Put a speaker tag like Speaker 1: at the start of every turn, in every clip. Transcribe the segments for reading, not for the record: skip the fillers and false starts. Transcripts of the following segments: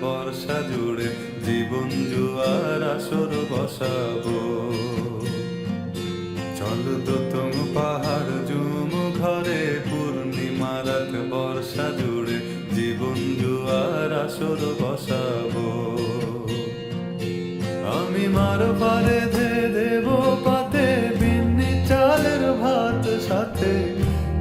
Speaker 1: বর্ষা জুড়ে জীবন জুয়ার আসর বসাবো। চল দোতং পাহাড় জুম ঘরে পূর্ণিমা রাত বর্ষা জুড়ে জীবন জুয়ার আসর বসাবো। আমি মার পারে ধে দেব পাতে বিন্নি চালের ভাত সাথে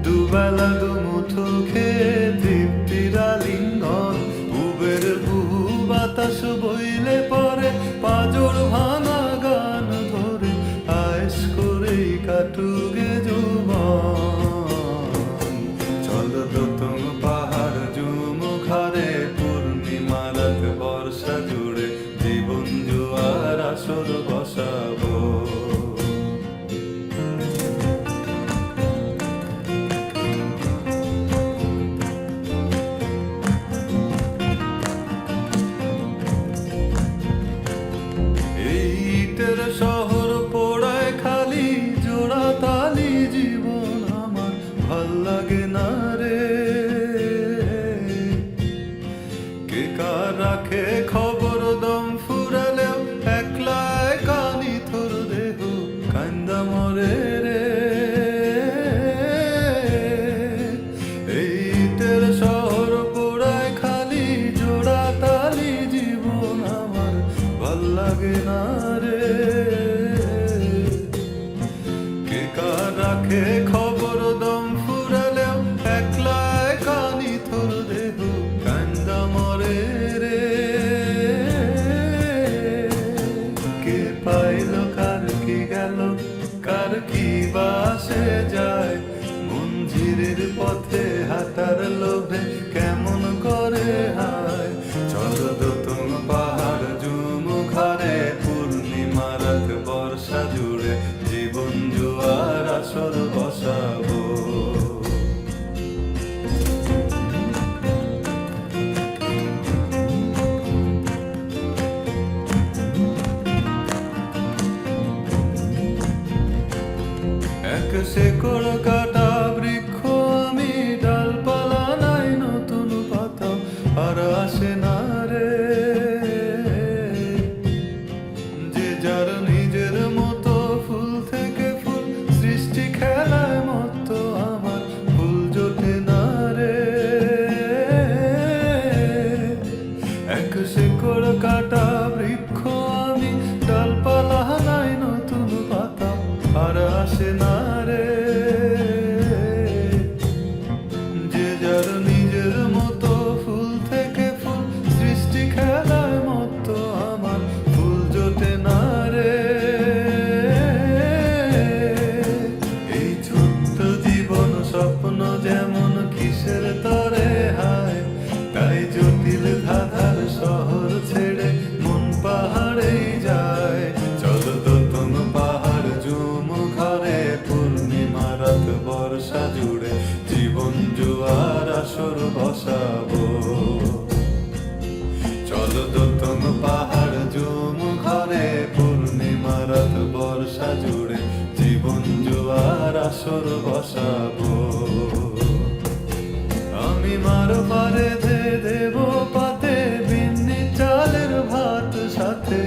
Speaker 1: দুবেলা দুমুঠো খেয়ে তৃপ্তির আলিঙ্গন। উবের বুহু বাতাস বইলে পরে পাজর ভাঙা গান ধরে আয়েস করেই কাটুগে যৌবন। চল দোতং পাহাড় জুম ঘরে পূর্ণিমা রাত বর্ষা জুড়ে জীবন জুয়ার আসর বসাবো। শহর পোড়ায় খালি জোড়া তালি জীবন আমার ভাল লাগে না রে। কে কার রাখে খবর দম ফুরালেও একলা একা নিথর দেহ কান্দা মরে রে। এই তের শহর পোড়ায় খালি জোড়া তালি জীবন আমার ভাল লাগে না রে। রাখে খবর দম ফুরালেও একলা একা নিথর দেহ কান্দা মরে রে। কে পাইল কার কি গেল কার কি বাসে যায় মঞ্জিরের পথে হাঁটার লোভে কেমন করে হায়। চল দোতং পাহাড় জুম ঘরে পূর্ণিমা রাত বর্ষা জুড়ে জীবন জুয়ার আসর বসাবো। এক শেকড় কাটা বৃক্ষ আমি, ডালপালা নাই নতুন পাতা আর আসে না রে। যে যার নিজের মতো ফুল থেকে ফুল সৃষ্টি খেলায় মতো আমার ফুল জোটে না রে। এক শেকড় কাটা বৃক্ষ আমি, ডালপালা নাই নতুন পাতা আর আসে না রে। যে যার নিজের মতো ফুল থেকে ফুল সৃষ্টি খেলায় মতো আমার ফুল জোটে না রে। এই ছোট্ট জীবন স্বপ্ন যেমন কিসের তরে হায়, তাই জটিল ধাঁধার শহর ছেড়ে মন পাহাড়েই যায়। চল দোতং পাহাড় জুম ঘরে পূর্ণিমা রাত বর্ষা জুড়ে জীবন জুয়ার আসর বসাবো। চল দোতং পাহাড় জুম ঘরে পূর্ণিমা রাত বর্ষা জুড়ে জীবন জুয়ার আসর বসাবো। আমি মার পারে ধে দেব পাতে বিন্নি চালের ভাত সাথে